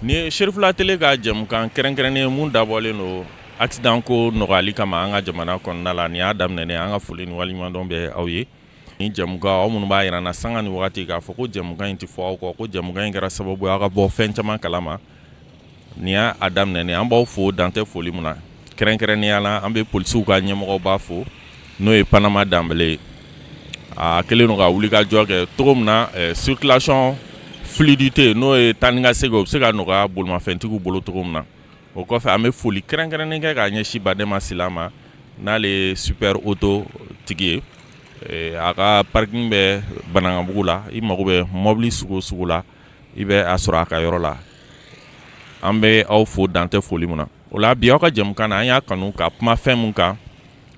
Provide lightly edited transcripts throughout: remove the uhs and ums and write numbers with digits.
ni Cherifula tele ka jɛmukan kɛrɛnkɛrɛnnen mun dabɔlen don accident ko nɔgɔyali kama an ka jamana kɔnɔna la ni y'a daminɛ an ka foli ni waliɲumandɔn bɛ aw ye ni jɛmukan aw minnu b'a yirana sanga ni wagati k'a fɔ ko jɛmukan in tɛ fɔ aw kɔ ko jɛmukan in kɛra sababu ye aw ka bɔ fɛn caman kalama ni y'a daminɛ an b'aw fo dan tɛ foli mun na kɛrɛnkɛrɛnnenya la an bɛ polisiw ka ɲɛmɔgɔ b'a fo n'o ye Panama Danbele ye a kɛlen don ka wuli ka jɔ kɛ cogo min na circulation fluidité n'o ye taa ni ka segin o bɛ se ka nɔgɔya bolimafɛntigiw bolo cogo min na o kɔfɛ an bɛ foli kɛrɛnkɛrɛnnen kɛ k'a ɲɛsin Badema Sila ma n'ale ye super auto tigi ye a ka parking bɛ Banankabugu la i mago bɛ mobili sugu o sugu la i bɛ a sɔrɔ a ka yɔrɔ la an bɛ aw fo dan tɛ foli mun na o la bi aw ka jɛmukan na an y'a kanu ka kuma fɛn mun kan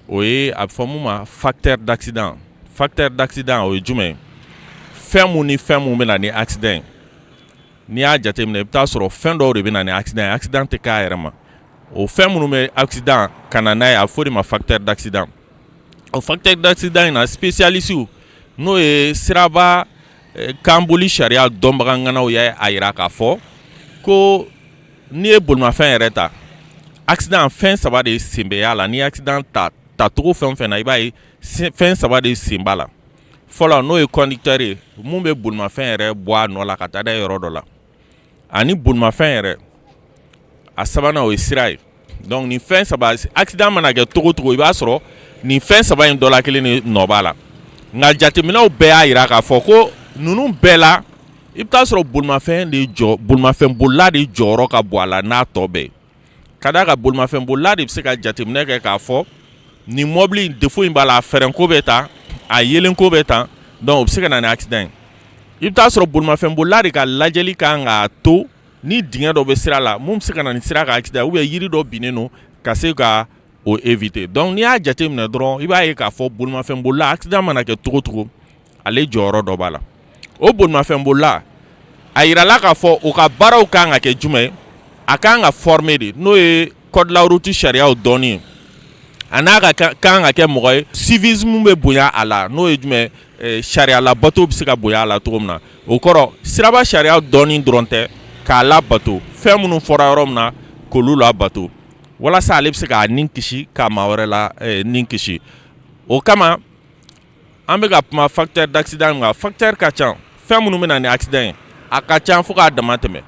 o ye a bɛ fɔ mun ma facteur d'accident o ye jumɛn ye fɛn mun ni fɛn mun bɛ na ni accident n'i y'a jateminɛ i bɛ taa sɔrɔ fɛn dɔw de bɛ na ni accident tɛ k'a yɛrɛ ma o fɛn minnu bɛ accident ka na n'a ye a bɛ fɔ de ma facteur d'accident o facteur d'accident in na spécialistes n'o ye siraba kanboli sariya dɔnbaga ŋanaw y'a jira k'a fɔ ko n'i ye bolimafɛn yɛrɛ ta accident fɛn saba de sen bɛ y'a la ni accident tacogo fɛn o fɛn na i b'a ye fɛn saba de sen b'a la fɔlɔ n'o ye conducteur ye mun bɛ bolimafɛn yɛrɛ bɔ a nɔ la ka taa n'a ye yɔrɔ dɔ la ani bolimafɛn yɛrɛ a sabanan o ye sira ye donc nin fɛn saba accident mana kɛ cogo o cogo i b'a sɔrɔ nin fɛn saba in dɔ la kelen de nɔ b'a la nka jateminɛw bɛɛ y'a jira k'a fɔ ko ninnu bɛɛ la i bɛ taa sɔrɔ bolimafɛn bolila de jɔyɔrɔ ka bon a la n'a tɔ bɛɛ ka d'a kan bolimafɛn bolila de bɛ se ka jateminɛ kɛ k'a fɔ nin mɔbili in défaut in b'a la a fɛrɛnko bɛ tan a yelenko bɛ tan donc o bɛ se ka na ni accident ye i bɛ taa sɔrɔ bolimafɛn bolila de ka lajɛli kan k'a to ni dingɛ dɔ bɛ sira la mun bɛ se ka na ni sira ka accident ou bien yiri dɔ binnen don ka se ka o éviter donc n'i y'a jateminɛ dɔrɔn i b'a ye k'a fɔ bolimafɛn bolila accident mana kɛ cogo o cogo ale jɔyɔrɔ dɔ b'a la o bolimafɛn bolila a yirala k'a fɔ o ka baaraw kan ka kɛ jumɛn ye a kan ka former de n'o ye code la route sariyaw dɔnni ye a n'a ka kan ka kɛ mɔgɔ ye civisme bɛ bonya a la n'o ye jumɛn sariya labato bɛ se ka bonya a la cogo min na o kɔrɔ siraba sariya dɔnni dɔrɔn tɛ k'a labato fɛn minnu fɔra yɔrɔ min na k'olu labato walasa ale bɛ se k'a nin kisi k'a maa wɛrɛ la nin kisi o kama an bɛ ka kuma facteur d'accident min kan facteur ka ca fɛn minnu bɛ na ni accident ye a ka ca fo k'a dama tɛmɛ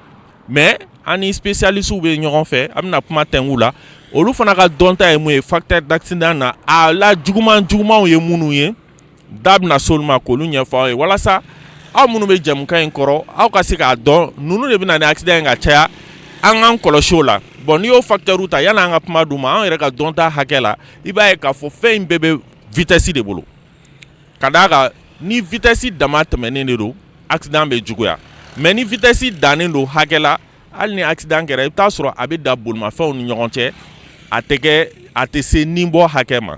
mais an ni spécialistes bɛ ɲɔgɔn fɛ an bɛna kuma tɛnku la olu fana ka dɔnta ye mun ye facteur d'accident na a la jugumanw ye minnu ye da bɛna s'olu ma k'olu ɲɛfɔ aw ye walasa aw minnu bɛ jɛmukan in kɔrɔ aw ka se k'a dɔn ninnu de bɛ na ni accident ye ka caya an k'an kɔlɔsi o la bon n'i y'o facteur ta yanni an ka kuma d'u ma an yɛrɛ ka dɔnta hakɛ la i b'a ye k'a fɔ fɛn in bɛɛ bɛ vitesse de bolo ka d'a kan ni vitesse dama tɛmɛnen de don accident bɛ juguya mais ni vitesse dannen don hakɛ la hali ni accident kɛra i bɛ taa sɔrɔ a bɛ da bolimafɛnw ni ɲɔgɔn cɛ a tɛ se nin bɔ hakɛ ma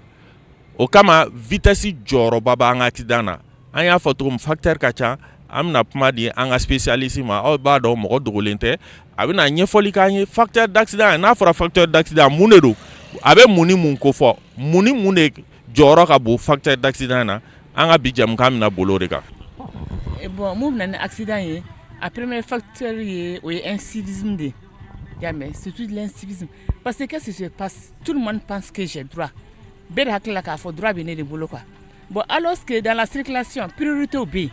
o kama vitesse jɔyɔrɔba b'an ka accident na an y'a fɔ cogo min facteur ka ca an bɛna kuma di an ka spécialiste ma aw b'a dɔn mɔgɔ dogolen tɛ a bɛna ɲɛfɔli k'an ye facteur d'accident n'a fɔra facteur d'accident mun de don a bɛ mun ni mun ko fɔ mun ni mun de jɔyɔrɔ ka bon facteur d'accident na an ka bi jɛmukan bɛna boli o de kan. Bon mun bɛna ni accident ye a premier facteur ye o ye incivisme de mais surtout l'incivisme parce que qu'est-ce qui se passe tout le monde pense que j'ai droit bɛɛ de hakili la k'a fɔ droit bɛ ne de bolo quoi bon alors que dans la circulation priorité bɛ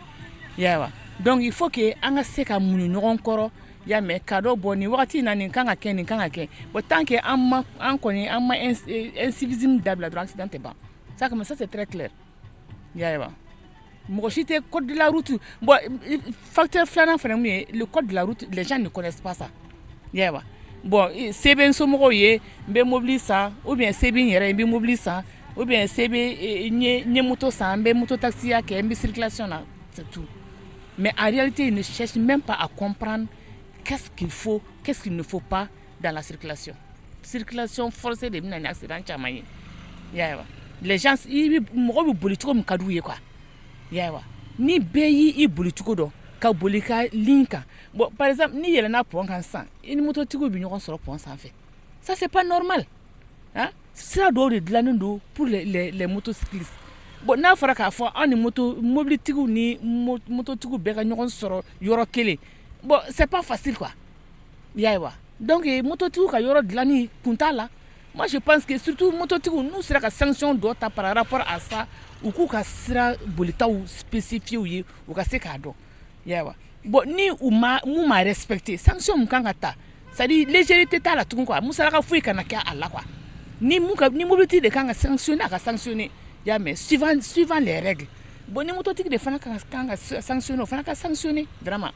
yen yawa donc il faut que an ka se ka mun ɲɔgɔn kɔrɔ y'a mɛn ka dɔ bɔ nin wagati in na nin kan ka kɛ nin kan ka kɛ bon tant que an ma incivisme dabila dɔrɔn accident tɛ ban ça comme ça c'est très clair yawa mɔgɔ si tɛ code de la route bon facteur filanan fana mun ye le code de la route les gens ne connaissent pas ça yawa bon se bɛ n somɔgɔw ye n bɛ mobili san ou bien se bɛ n yɛrɛ ye n bɛ mobili san ou bien se bɛ n ye moto san n bɛ moto taxiya kɛ n bɛ circulation na c'est tout mais en réalité ils ne cherchent même pas à comprendre qu'est-ce qu'il faut qu'est-ce qu'il ne faut pas dans la circulation forcée de bɛ na ni accident caman ye yawa les gens mɔgɔ bɛ boli cogo min ka d'u ye quoi yawa ni bɛɛ y'i boli cogo dɔn ka boli ka ligne kan bon par exemple ni yɛlɛnna pont kan sisan i ni mototigiw bɛ ɲɔgɔn sɔrɔ pont sanfɛ ça c'est pas normal hein sira dɔw de dilannen don pour les motocyclistes bon n'a fɔra k'a fɔ an ni mobilitigiw ni mototigiw bɛɛ ka ɲɔgɔn sɔrɔ yɔrɔ kelen bon c'est pas facile quoi Yawa. Donc mototigiw ka yɔrɔ dilanni kun t'a la. Moi je pense que surtout mototigiw n'u sera ka sanction dɔ ta par rapport à ça u k'u ka sira bolitaw spécifié u ye u ka se k'a dɔn. Yawa. Bon ni mun ma respecté sanction mun kan ka ta c'est à dire légèreté t'a la tugun quoi mun sera ka foyi kana kɛ a la quoi. Ni mobilité de kan ka sanctionner a ka sanctionner. Ya mais suivant les règles. Bon ni mototigi de fana kan ka sanctionner o fana ka sanctionner vraiment.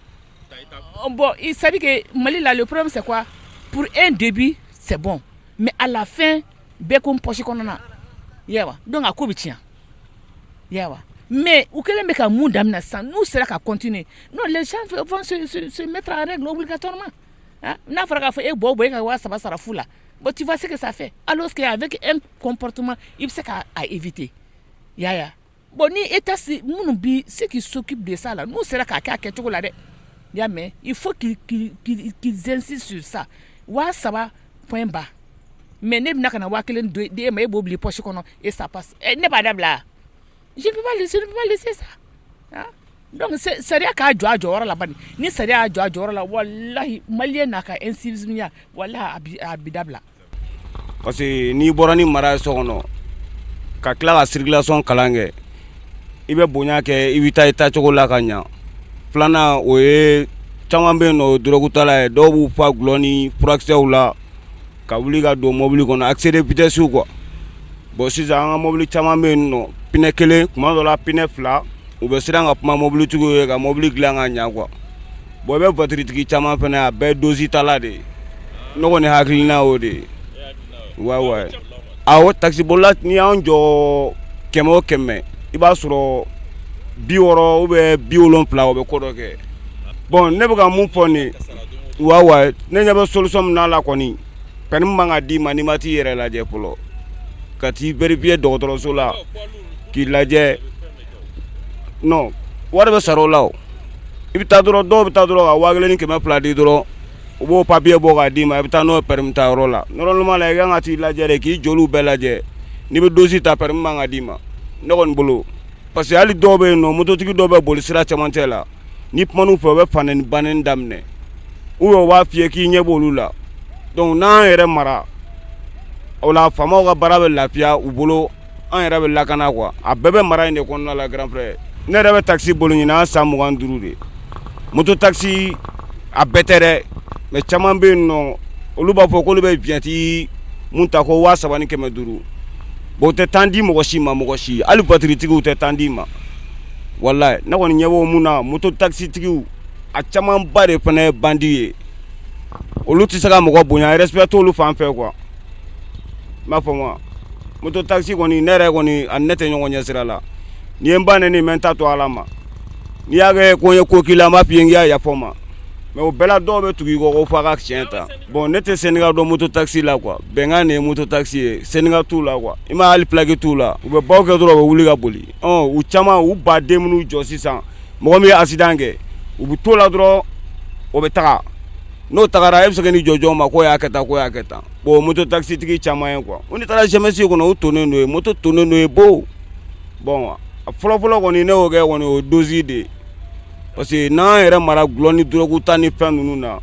Bon, il s'agit que Mali là, le problème c'est quoi? Pour un début, c'est bon. Mais à la fin, bien comme poche qu'on a. Yawa. Donc à quoi tient? Yawa. Mais où qu'elle met un monde d'amener ça, nous sera qu'à continuer. Non, les gens vont se mettre en règle obligatoirement. Hein? N'a pas fait bon, ça va se là. Bon, tu vois ce que ça fait. Alors qu'avec un comportement, il sait qu'à éviter. Yaya. Bon, ni état si ceux qui s'occupent de ça là, nous sera qu'à quelque chose là. Mais il faut qu'ils insistent sur ça. Wa ça va point bas. Mais ne bna kana wa kelen de mais bobli poche kono et ça passe. Ne pas d'abla. Je ne peux pas laisser ça. Hein? Donc c'est rien qu'à joie là bas. Ni c'est rien à joie là wallahi malien naka incivisme ya wallahi abidabla. Parce que ni borani mara sokono ka kila la circulation kalange ibe bonya ke ibita ita chokola kanya. Plana oye caman bɛ no drogutala ye dɔw b'u fa gulɔni furakisɛw la ka wuli ka don mobili kɔnɔ accès de vitesse quoi. Bon sisan an ka mobili caman bɛ no pinɛ kelen kuma dɔ la pinɛ fila u bɛ siran ka kuma mobili tigiw ye ka mobili dilan ka ɲa quoi. Bon i bɛ voiture tigi caman fɛnɛ a bɛɛ dosi tala de ne kɔni hakilina o de ouais awɔ taxi bolila ni y'an jɔ 100 o 100 i b'a sɔrɔ 60 ou bien 70 o bɛ ko dɔ kɛ. Bon ne bɛ ka mun fɔ nin ouais ne ɲɛ bɛ solution min na la kɔni permis man ka d'i ma n'i ma t'i yɛrɛ lajɛ fɔlɔ ka t'i vérifier dɔgɔtɔrɔso la k'i lajɛ non wari bɛ sara o la o i bɛ taa dɔrɔn dɔw bɛ taa dɔrɔn ka 1500 di dɔrɔn u b'o papier bɔ k'a d'i ma i bɛ taa n'o permis ta yɔrɔ la normalement la i kan ka t'i lajɛ de k'i joliw bɛɛ lajɛ n'i bɛ dosi ta permis man ka d'i ma ne kɔni bolo parce que hali dɔw bɛ yen nɔ mototigi dɔw bɛ boli sira cɛmancɛ la ni kuman'u fɛ u bɛ fanɛni banɛni daminɛ ou bien u b'a f'i ye k'i ɲɛ b'olu la donc n'an yɛrɛ mara o la faamaw ka baara bɛ lafiya u bolo an yɛrɛ bɛ lakana quoi a bɛɛ bɛ mara in de kɔnɔna la grand frère ne yɛrɛ bɛ taxi boli ɲina an san 25 de moto taxi a bɛɛ tɛ dɛ mais caman bɛ yen nɔ olu b'a fɔ k'olu bɛ vignette mun ta ko 3500 bon o tɛ temps di mɔgɔ si ma mɔgɔ si hali voiture tigiw tɛ temps di ma wallahi ne kɔni ɲɛ b'o mun na moto taxi tigiw a caman ba de fana ye bandi ye olu tɛ se ka mɔgɔ bonya respect t'olu fan fɛ quoi m'a fɔ ma moto taxi kɔni ne yɛrɛ kɔni a ne tɛ ɲɔgɔn ɲɛ sira la ni ye n ba nɛni mɛ n ta to ala ma n'i y'a kɛ ko n ye ko k'i la n b'a f'i ye n k'i y'a yafɔ ma mais o bɛɛ la dɔw bɛ tugu i kɔ ko f'a ka tiɲɛ ta bon ne tɛ Sénégal dɔn moto taxi la quoi bɛnkan de ye moto taxi ye Sénégal t'u la quoi i ma hali plaque t'u la u bɛ baw kɛ dɔrɔn u bɛ wuli ka boli u caman u baden minnu jɔ sisan mɔgɔ min ye accident kɛ u bɛ t'o la dɔrɔn o bɛ taga n'o tagara e bɛ se ka n'i jɔ jɔn ma ko y'a kɛ tan ko y'a kɛ tan bon moto taxi tigi caman ye quoi o ni taara jeunesse kɔnɔ u tonnen don ye moto tonnen don ye bon a fɔlɔfɔlɔ kɔni ne y'o kɛ kɔni o dosi de ye parce que n'an yɛrɛ mara gulɔ ni drogue ta ni fɛn ninnu na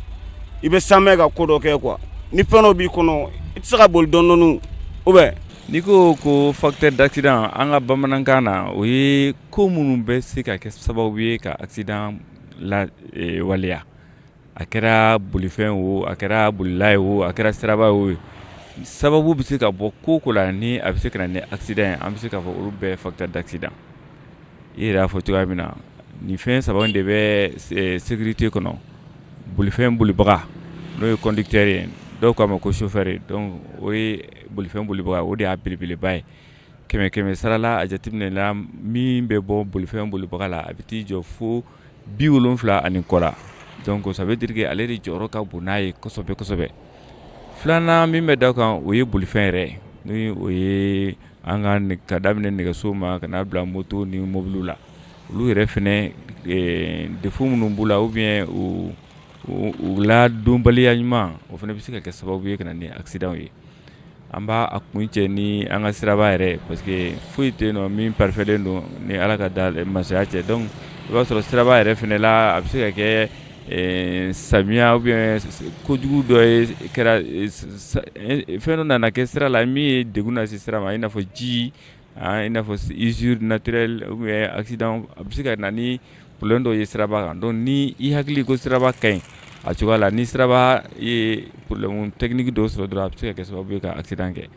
i bɛ sanmɛ ka ko dɔ kɛ quoi ni fɛn dɔ b'i kɔnɔ i tɛ se ka boli dɔɔnin ou bien n'i ko facteur d'accident an ka bamanankan na o ye ko minnu bɛ se ka kɛ sababu ye ka accident la waleya a kɛra bolifɛn o a kɛra bolila ye o a kɛra siraba ye o sababu bɛ se ka bɔ ko ko la ni a bɛ se ka na ni accident an bɛ se k'a fɔ olu bɛɛ facteur d'accident i yɛrɛ y'a fɔ cogoya min na nin fɛn saba de bɛ sécurité kɔnɔ bolifɛn bolibaga n'o ye conducteur ye dɔw k'a ma ko chauffeur ye donc o ye bolifɛn bolibaga o de y'a belebeleba ye kɛmɛ sara la a jateminɛ la min bɛ bɔ bolifɛn bolibaga la a bɛ t'i jɔ fo 70 ani kɔ la donc ça veut dire que ale de jɔyɔrɔ ka bon n'a ye kosɛbɛ kosɛbɛ filanan min bɛ da kan o ye bolifɛn yɛrɛ ni o ye an ka daminɛ nɛgɛso ma ka n'a bila moto ni mobile la olu yɛrɛ fɛnɛ défaut minnu b'u la ou bien u ladonbaliya ɲuman o fɛnɛ bɛ se ka kɛ sababu ye ka na ni accident ye an b'a a kun cɛ ni an ka siraba yɛrɛ parce que foyi tɛ yen nɔ min parfailen don ni ala ka da masaya cɛ donc i b'a sɔrɔ siraba yɛrɛ fɛnɛ la a bɛ se ka kɛ samiya ou bien kojugu dɔ ye kɛra fɛn dɔ nana kɛ sira la min ye degun lase sira ma i n'a fɔ ji i n'a fɔ usure naturelle ou bien accident a bɛ se ka na ni problème dɔ ye siraba kan donc ni i hakili ko siraba ka ɲi a cogoya la ni siraba ye problème technique dɔ sɔrɔ dɔrɔn a bɛ se ka kɛ sababu ye ka accident kɛ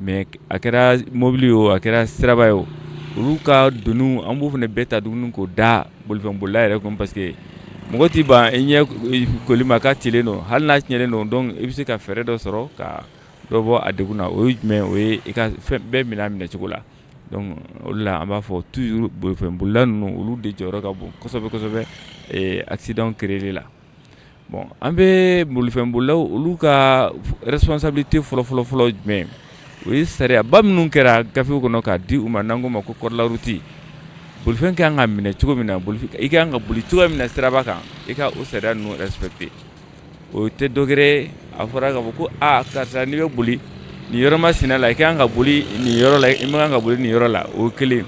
mais a kɛra mobili o a kɛra siraba ye o olu ka donu an b'o fana bɛɛ ta dumuni k'o da bolifɛnbolila yɛrɛ kun parce que mɔgɔ t'i ban i ɲɛ koli ma k'a cilen don hali n'a tiɲɛlen don donc i bɛ se ka fɛɛrɛ dɔ sɔrɔ ka dɔ bɔ a degun na o ye jumɛn o ye i ka fɛn bɛɛ minɛ cogo la donc o de la an b'a fɔ toujours bolifɛnbolila ninnu olu de jɔyɔrɔ ka bon kosɛbɛ accident créer la bon an bɛ bolifɛnbolilaw olu ka responsabilité fɔlɔ jumɛn o ye sariya ba minnu kɛra gafew kɔnɔ k'a di u ma n'an ko ma ko code de la route bolifɛn ka kan ka minɛ cogo min na i ka kan ka boli cogo min na siraba kan i ka o sariya ninnu respecter o tɛ dɔ wɛrɛ a fɔra k'a fɔ ko karisa n'i bɛ boli nin yɔrɔ masina la i ka kan ka boli nin yɔrɔ la i ma kan ka boli nin yɔrɔ la o ye kelen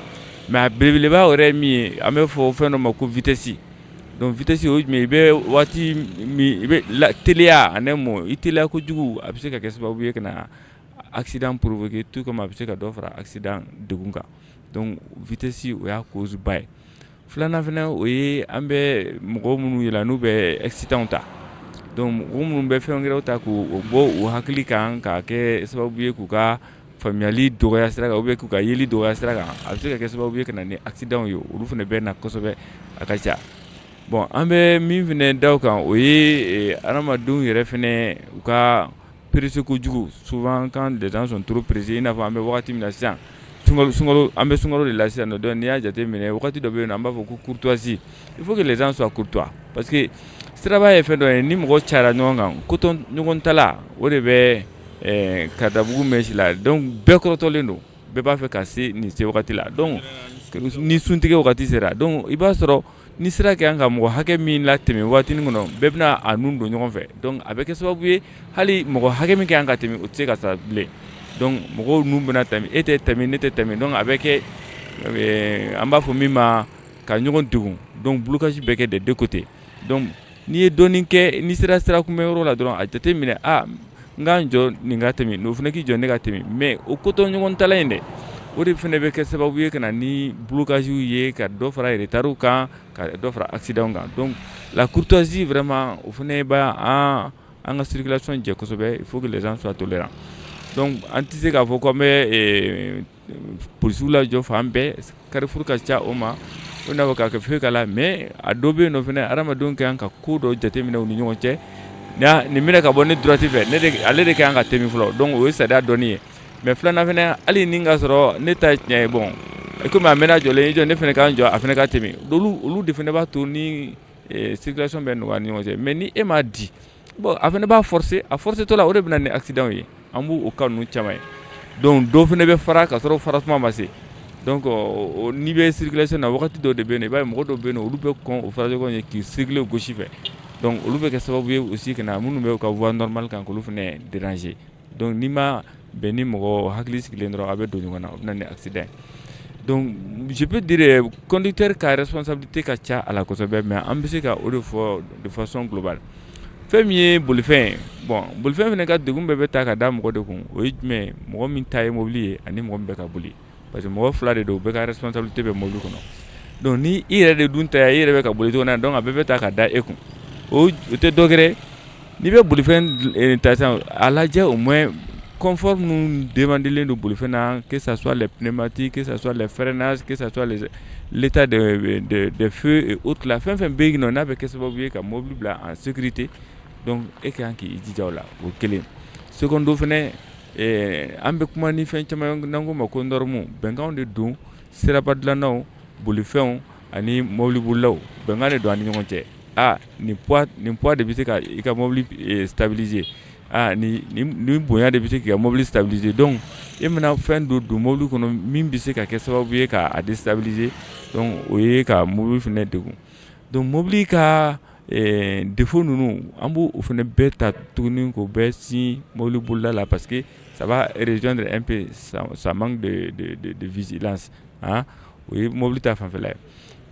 mais a belebeleba yɛrɛ ye min ye an bɛ fɔ fɛn dɔ ma ko vitesse donc vitesse o ye jumɛn i bɛ waati min i bɛ teliya ani mɔ i teliya kojugu a bɛ se ka kɛ sababu ye ka na accident provoquer tout comme a bɛ se ka dɔ fara accident degun kan donc vitesse o y'a cause ba ye filanan fana o ye an bɛ mɔgɔ minnu yɛlɛ n'u bɛ accident ta donc mɔgɔ minnu bɛ fɛn wɛrɛw ta k'o bɔ u hakili kan k'a kɛ sababu ye k'u ka faamuyali dɔgɔya sira kan ou bien k'u ka yeli dɔgɔya sira kan a bɛ se ka kɛ sababu ye ka na ni accident ye olu fana bɛ na kosɛbɛ a ka ca bon an bɛ min fana da o kan o ye adamadenw yɛrɛ fana u ka pressé kojugu souvent quand les gens sont trop pressés i n'a fɔ an bɛ wagati min na sisan sunkalo an bɛ sunkalo de la sisan nɔ donc n'i y'a jateminɛ wagati dɔ bɛ yen nɔ an b'a fɔ ko courtoisie il faut que les gens soient courtois parce que siraba ye fɛn dɔ ye ni mɔgɔ cayara ɲɔgɔn kan ko ɲɔgɔn tala o de bɛ kadabugu mɛsi la donc bɛɛ kɔrɔtɔlen don bɛɛ b'a fɛ ka se nin se wagati la donc ni suntigɛ wagati sera donc i b'a sɔrɔ ni sira kɛ an ka mɔgɔ hakɛ min latɛmɛ waatinin kɔnɔ bɛɛ bɛna a nun don ɲɔgɔn fɛ donc a bɛ kɛ sababu ye hali mɔgɔ hakɛ min kɛ an ka tɛmɛ o tɛ se ka sa bilen donc mɔgɔw nun bɛna tɛmɛ e tɛ tɛmɛ ne tɛ tɛmɛ donc a bɛ kɛ an b'a fɔ min ma ka ɲɔgɔn degun donc blocage bɛ kɛ des deux côtés donc n'i ye dɔɔnin kɛ n'i sera sirakunbɛyɔrɔ la dɔrɔn a jateminɛ n k'an jɔ nin ka tɛmɛ n'o fana k'i jɔ ne ka tɛmɛ mais o kotɔ ɲɔgɔn tala in dɛ o de fana bɛ kɛ sababu ye ka na ni blocage ye ka dɔ fara retard kan ka dɔ fara accident kan donc la courtoisie vraiment o fana b'a an ka circulation jɛ kosɛbɛ il faut que les gens soient tolérants donc an tɛ se k'a fɔ ko an bɛ polisiw lajɔ fan bɛɛ carrefour ka ca o ma o n'a fɔ k'a kɛ foyi k'a la mais a dɔ bɛ yen nɔ fana adamadenw ka kan ka ko dɔ jateminɛ u ni ɲɔgɔn cɛ nin bɛna ka bɔ ne droite fɛ ale de ka kan ka tɛmɛ fɔlɔ donc o ye sariya dɔnni ye mais filanan fana hali ni ka sɔrɔ ne ta ye tiɲɛ ye bon komi a mɛnna jɔlen i jɔ ne fana k'an jɔ a fana ka tɛmɛ olu de fana b'a to ni circulation bɛ nɔgɔya ni ɲɔgɔn cɛ mais ni e m'a di bon a fana b'a forcer a forcer tɔ la o de bɛ na ni accident ye an b'o cas ninnu caman ye donc dɔ fana bɛ fara ka sɔrɔ farasuma ma se donc n'i bɛ circulation na wagati dɔw de bɛ yen nɔ i b'a ye mɔgɔ dɔw bɛ yen nɔ olu bɛ kɔn o farajɛkɔn ye k'i circuler gauche fɛ donc olu bɛ kɛ sababu ye aussi ka na minnu bɛ u ka voie normale kan k'olu fana déranger donc n'i ma bɛn ni mɔgɔ hakili sigilen dɔrɔn a bɛ don ɲɔgɔn na o bɛ na ni accident donc je peux dire conducteur ka responsabilité ka ca a la kosɛbɛ mais an bɛ se ka o de fɔ de façon globale fɛn min ye bolifɛn ye bon bolifɛn fana ka degun bɛɛ bɛ ta ka da mɔgɔ de kun o ye jumɛn ye mɔgɔ min ta ye mobili ye ani mɔgɔ min bɛ ka boli parce que mɔgɔ fila de don bɛɛ ka responsabilité bɛ mobili kɔnɔ donc ni i yɛrɛ de dun ta ye i yɛrɛ bɛ ka boli cogo na donc a bɛɛ bɛ ta ka da e kun o tɛ dɔ wɛrɛ n'i bɛ bolifɛn ta sisan a lajɛ au moins confort nous demandons de bolifɛn na que ça soit les pneumatiques que ça soit les freinages que ça soit l'état de feu et autres la fɛn fɛn bɛ yen nɔ n'a bɛ kɛ sababu ye ka mobili bila en sécurité donc e ka kan k'i jija o la o kelen secondo fana an bɛ kuma ni fɛn caman n'an ko ma ko norme bɛnkanw de don siraba dilannaw bolifɛnw ani mobili bolilaw bɛnkan de don ani ɲɔgɔn cɛ nin poids de bɛ se ka i ka mobili stabiliser ni bonya de bɛ se k'i ka mobili stabiliser donc e mana fɛn dɔ don mobili kɔnɔ min bɛ se ka kɛ sababu ye k'a déstabiliser donc o ye ka mobili fana degun donc mobili ka défaut ninnu an b'o fana bɛɛ ta tuguni k'o bɛɛ sin mobili bolila la parce que ça va rejoindre un peu ça manque de vigilance o ye mobili ta fanfɛla ye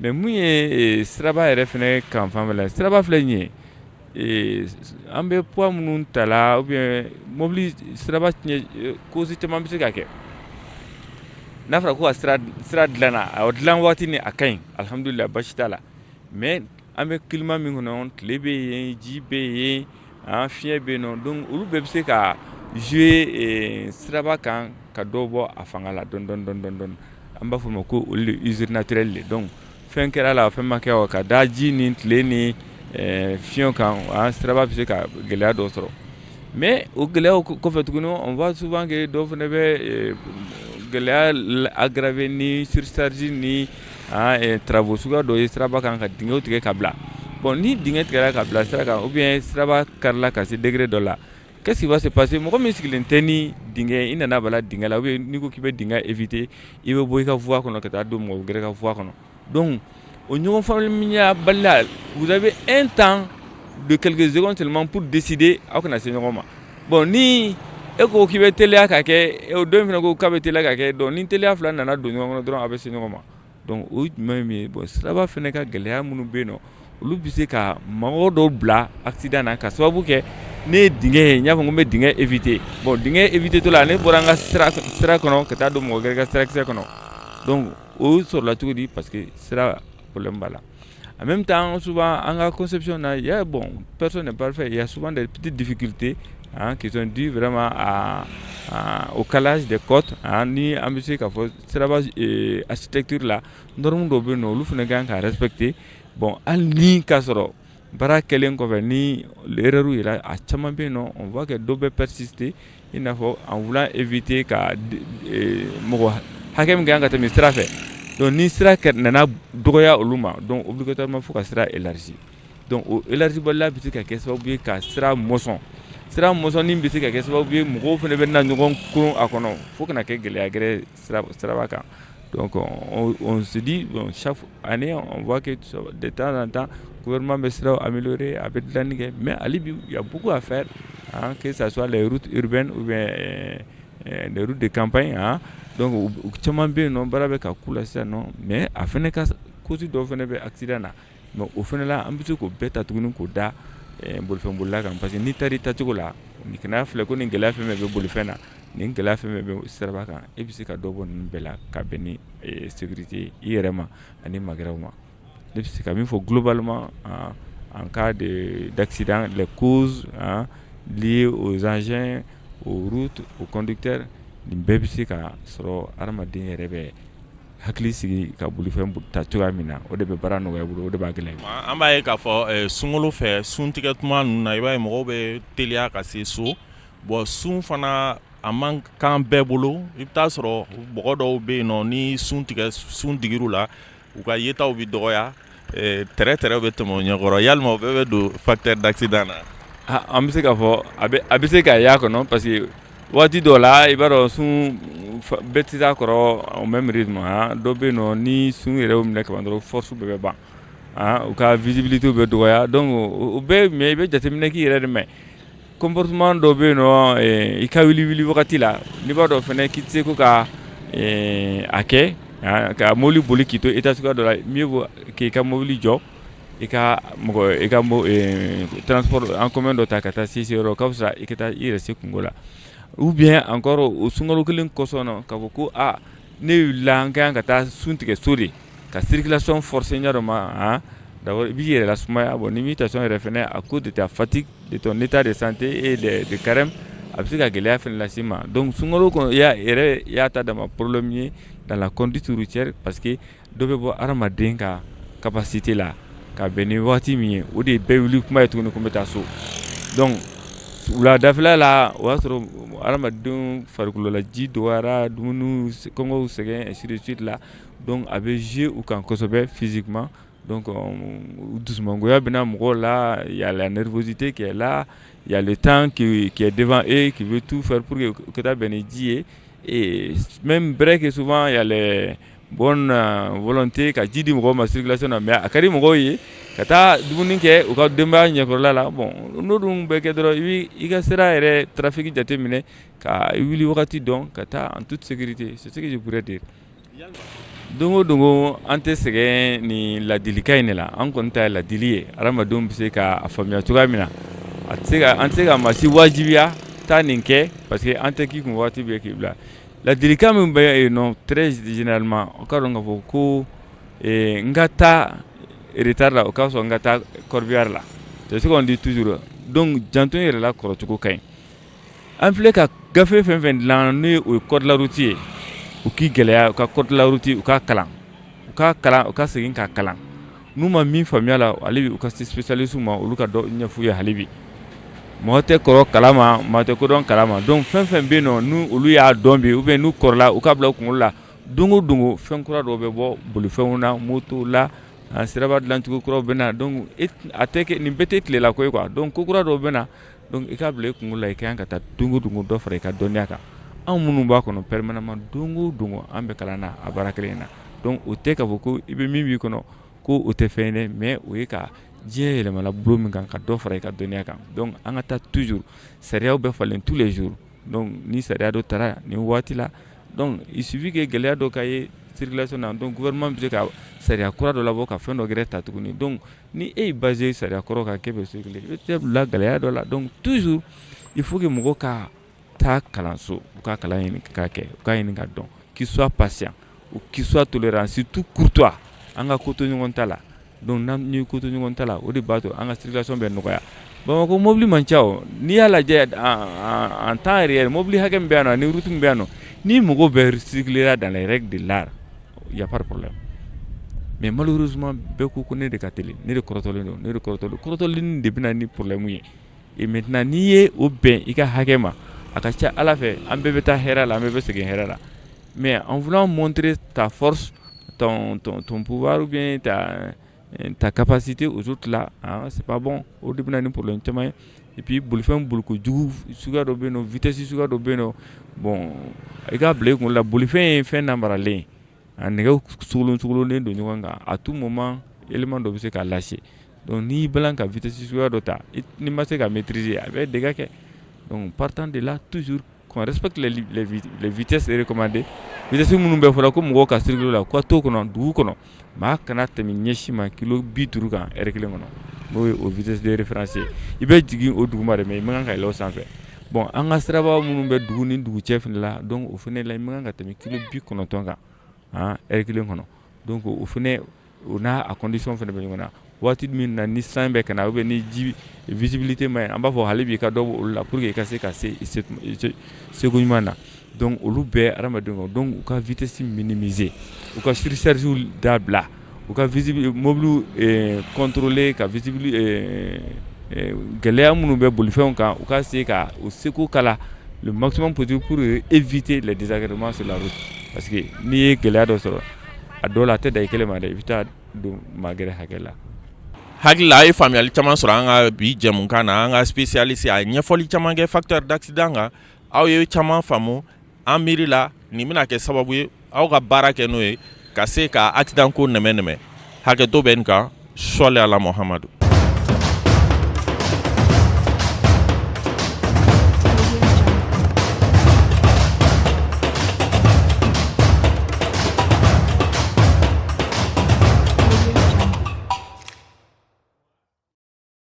mais mun ye siraba yɛrɛ fɛnɛ kan fanfɛ la siraba filɛ nin ye an bɛ poids minnu ta la ou bien mobili siraba tiɲɛ cause caman bɛ se ka kɛ n'a fɔra ko ka sira dilanna a dilan waati ni a ka ɲi alhamdulilah basi t'a la mais an bɛ climat min kɔnɔ tile bɛ yen ji bɛ yen fiɲɛ bɛ yen nɔ donc olu bɛɛ bɛ se ka jouer siraba kan ka dɔ bɔ a fanga la dɔɔni an b'a fɔ o ma ko olu de usure naturelle le donc fɛn kɛra la fɛn ma kɛ o ka da ji ni tile ni fiɲɛ kan siraba bɛ se ka gɛlɛya dɔ sɔrɔ mais o gɛlɛyaw kɔfɛ tuguni on voit souvent que dɔw fana bɛ gɛlɛya aggraver ni surcharge ni travaux suguya dɔ ye siraba kan ka dingɛw tigɛ ka bila bon ni dingɛ tigɛra ka bila sira kan ou bien siraba karila ka se degré dɔ la qu'est-ce qui va se passer mɔgɔ min sigilen tɛ ni dingɛ i nana bala dingɛ la ou bien n'i ko k'i bɛ dingɛ éviter i bɛ bɔ i ka voie kɔnɔ ka taa don mɔgɔ wɛrɛ ka voie kɔnɔ donc o ɲɔgɔn faamuya baliya vous avez un temps de quelques secondes seulement pour décider aw kana se ɲɔgɔn ma bon ni e ko k'i bɛ teliya ka kɛ o don fana ko k'a bɛ teliya ka kɛ donc ni teliya fila nana don ɲɔgɔn kɔnɔ dɔrɔn a bɛ se ɲɔgɔn ma donc o jumɛn ye min ye bon siraba fana ka gɛlɛya minnu bɛ yen nɔ olu bɛ se ka mɔgɔ dɔw bila accident na ka sababu kɛ ne ye dingɛ ye n y'a fɔ ko n bɛ dingɛ éviter bon dingɛ éviter to la ne bɔra n ka sira kɔnɔ ka taa don mɔgɔ wɛrɛ ka sirakisɛ kɔnɔ donc o sɔrɔla cogo di parce que sira problème b'a la en même temps souvent en ka conception na il y a bon personne n'est parfait il y a souvent des petites difficultés qui sont dues vraiment au calage des côtes ni an bɛ se ka fɔ siraba architecture la norme dɔw bɛ yen nɔ olu fana kan ka respecter bon hali ni ka sɔrɔ baara kɛlen kɔfɛ ni erreur yɛrɛ a caman bɛ yen nɔ on voit que dɔw bɛ persister i n'a fɔ en voulant éviter ka mɔgɔ hakɛ min kan ka tɛmɛ sira fɛ donc ni sira nana dɔgɔya olu ma donc obligatoirement fo ka sira élargi donc o élargi baliya bɛ se ka kɛ sababu ye ka sira mɔsɔn ni bɛ se ka kɛ sababu ye mɔgɔw fana bɛ na ɲɔgɔn kun a kɔnɔ fo kana kɛ gɛlɛya gɛrɛ siraba kan donc on se dit bon, chaque année on voit que de temps en temps le gouvernement bɛ siraw améliorer a bɛ dilanni kɛ mais hali bi il y a beaucoup à faire que ça soit les routes urbaines ou bien les routes de campagne donc caman bɛ yen nɔ baara bɛ ka k'u la sisan nɔ mais a fana ka cause dɔw fana bɛ accident na mais o fana la an bɛ se k'o bɛɛ ta tuguni k'o da bolifɛnbolila kan parce que n'i taara i tacogo la ni kana filɛ ko nin gɛlɛya fɛn bɛɛ bɛ bolifɛn na nin gɛlɛya fɛn bɛɛ bɛ siraba kan e bɛ se ka dɔ bɔ ninnu bɛɛ la ka bɛn ni sécurité i yɛrɛ ma ani magɛrɛw ma ne bɛ se ka min fɔ globalement en cas d'accident les causes liées aux engins aux routes aux conducteurs nin bɛɛ bɛ se ka sɔrɔ adamaden yɛrɛ bɛ hakili sigi ka bolifɛn ta cogoya min na o de bɛ baara nɔgɔya bolo o de b'a gɛlɛya an b'a ye k'a fɔ sunkalo fɛ sun tigɛ tuma ninnu na i b'a ye mɔgɔw bɛ teliya ka se so bon sun fana a man kan bɛɛ bolo i bɛ taa sɔrɔ mɔgɔ dɔw bɛ yen nɔ ni sun digir'u la u ka yetaw bɛ dɔgɔya tɛrɛ bɛ tɛmɛ o ɲɛkɔrɔ yalima o bɛɛ bɛ don facteur d'accident na an bɛ se k'a fɔ a bɛ se ka y'a kɔnɔ parce que waati dɔw la i b'a dɔn sun bɛɛ tɛ s'a kɔrɔ au même rythme dɔ bɛ yen nɔ ni sun yɛrɛ y'o minɛ kaban dɔrɔn force bɛɛ bɛ ban u ka visibilité bɛ dɔgɔya donc o bɛɛ mais i bɛ jateminɛ k'i yɛrɛ de mɛn comportement dɔ bɛ yen nɔ i ka wuli wagati la n'i b'a dɔn fɛnɛ k'i tɛ se ko ka a kɛ ka mobili boli k'i to état suguya dɔ la mieux vaut k'i ka mobili jɔ i ka transport en commun dɔ ta ka taa se yɔrɔ ka fisa i ka taa i yɛrɛ se kungo la ou bien encore o sunkalo kelen kɔsɔn na k'a fɔ ko ne wulila an ka kan ka taa sun tigɛ so de ka circulation forcer ɲɛ dɔ ma d'abord i b'i yɛrɛ lasumaya bon limitation yɛrɛ fɛnɛ à cause de ta fatigue de ton état de santé et de carême a bɛ se ka gɛlɛya fɛnɛ las'i ma donc sunkalo kɔnɔ i y'a ta dama problème ye dans la conduite routière parce que dɔ bɛ bɔ adamaden ka capacité la ka bɛn ni waati min ye o de ye bɛɛ wuli kuma ye tuguni ko n bɛ taa so donc wuladafɛla la o y'a sɔrɔ adamadenw farikolola ji dɔgɔyara dumuni kɔngɔw sɛgɛn ainsi de suite la donc a bɛ jouer u kan kosɛbɛ physiquement donc dusumangoya bɛna mɔgɔw la il y a la nervosité qui est là il y a le temps qui est devant eux qui veut tout faire pour que taa bɛn ni ji ye et même vrai que souvent il y a les bonne volonté ka ji di mɔgɔw ma circulation na mais a ka di mɔgɔw ye ka taa dumuni kɛ u ka denbaya ɲɛkɔrɔla la bon n'o dun bɛ kɛ dɔrɔn i ka sira yɛrɛ trafic jateminɛ ka i wuli wagati dɔn ka taa en toute sécurité c'est ce que je pourrais dire dongo an tɛ sɛgɛn ni ladilikan in de la an kɔni ta ye ladili ye adamadenw bɛ se k'a faamuya cogoya min na an tɛ se ka maa si wajibiya taa nin kɛ parce que an tɛ k'i kun waati bɛɛ k'i bila ladilikan min bɛ yen nɔ très généralement o ka dɔn k'a fɔ ko n ka taa retard la o ka sɔrɔ n ka taa corbillard la c'est ce qu'on dit toujours donc janto yɛrɛ la kɔrɔcogo ka ɲi an filɛ ka gafe fɛn fɛn dilan n'o ye o ye code de la route ye u k'i gɛlɛya u ka code de la route u k'a kalan u ka segin k'a kalan n'u ma min faamuya la hali bi u ka se spécialiste ma olu ka dɔ ɲɛf'u ye hali bi mɔgɔ tɛ kɔrɔ kalama maa tɛ kodɔn kalama donc fɛn fɛn bɛ yen nɔ n'u olu y'a dɔn bi ou bien n'u kɔrɔla u ka bila u kunkolo la don o don fɛn kura dɔw bɛ bɔ bolifɛnw na moto la siraba dilancogo kuraw bɛ na donc a tɛ kɛ nin bɛɛ tɛ tilela ko ye quoi donc ko kura dɔw bɛ na donc i ka bila i kunkolo la i ka kan ka taa don o don dɔ fara i ka dɔnniya kan anw minnu b'a kɔnɔ permanemment don o don an bɛ kalan na a baara kelen in na donc o tɛ k'a fɔ ko i bɛ min b'i kɔnɔ ko o tɛ fɛn ye dɛ mais o ye ka diɲɛ yɛlɛmala bolo min kan ka dɔ fara i ka dɔnniya kan donc an ka taa toujours sariyaw bɛ falen tous les jours donc ni sariya dɔ taara nin waati la donc il suffit que gɛlɛya dɔ ka ye circulation na donc gouvernement bɛ se ka sariya kura dɔ labɔ ka fɛn dɔ gɛrɛ ta tuguni donc ni e ye basé sariya kɔrɔ kan k'e bɛ circuler i bɛ taa bila gɛlɛya dɔ la donc toujours il faut que mɔgɔw ka taa kalanso u ka kalan ɲini k'a kɛ u ka ɲini ka dɔn qu'il soit patient ou qu'il soit tolérant surtout courtois an ka ko to ɲɔgɔn ta la donc ni ko to ɲɔgɔn ta la o de b'a to an ka circulation bɛ nɔgɔya Bamakɔ mobili man ca o n'i y'a lajɛ en temps réel mobili hakɛ min bɛ yan nɔ ani route min bɛ yan nɔ ni mɔgɔw bɛ circuler dans les règles de l'art il y a pas de problème mais malheureusement bɛɛ ko ne de ka teli ne de kɔrɔtɔlen don ne de kɔrɔtɔlen de bɛna ni problème ye et maintenant n'i ye o bɛn i ka hakɛ ma a ka ca Ala fɛ an bɛɛ bɛ taa hɛrɛ la an bɛɛ bɛ segin hɛrɛ la mais en voulant montrer ta force ton pouvoir ou bien ta capacité aux autres là hein, c'est pas bon au début d'un problème caman et puis bolifɛn boliko jugu suguya dɔ bɛ yen nɔ vitesse suguya dɔ bɛ yen nɔ bon i ka bila i kun la bolifɛn ye fɛn namaralen a nɛgɛ sogolonnen don ɲɔgɔn kan à tout moment élément dɔ bɛ se k'a lâcher donc n'i balan ka vitesse suguya dɔ ta n'i ma se ka maîtriser a bɛ dégâts kɛ donc partant de là toujours qu'on respecte les vitesses recommandées vitesse minnu bɛ fɔra ko mɔgɔw ka circuler la ko to kɔnɔ dugu kɔnɔ maa kana tɛmɛ ɲɛsi ma kilo 50 kan heure kelen kɔnɔ n'o ye o vitesse de référence ye i bɛ jigin o dugu ma de mais i man kan ka yɛlɛ o sanfɛ bon an ka siraba minnu bɛ dugu ni dugu cɛ fana la donc o fana la i man kan ka tɛmɛ kilo 90 kan heure kelen kɔnɔ donc o fana o n'a a condition fana bɛ ɲɔgɔn na waati min na ni san bɛ ka na ou bien ni ji visibilité ma ɲi an b'a fɔ hali bi i ka dɔ bɔ olu la pour que i ka se ka se seko ɲuman na donc olu bɛɛ adamadenw kan donc u ka vitesse minimiser u ka surcharge dabila u ka mobile contrôler ka gɛlɛya minnu bɛ bolifɛnw kan u ka se ka o seko kala le maximum possible pour éviter les désagréments sur la route parce que n'i ye gɛlɛya dɔ sɔrɔ a dɔw la a tɛ da i kelen ma dɛ i bɛ taa don maa gɛrɛ hakɛ la hakili la a ye faamuyali caman sɔrɔ an ka bi jɛmukan na an ka spécialiste a ye ɲɛfɔli caman kɛ facteur d'accident kan aw ye caman faamu an miiri la nin bɛna kɛ sababu ye aw ka baara kɛ n'o ye ka se ka accident ko nɛmɛ hakɛto bɛ nin kan sɔli ala Muhamadu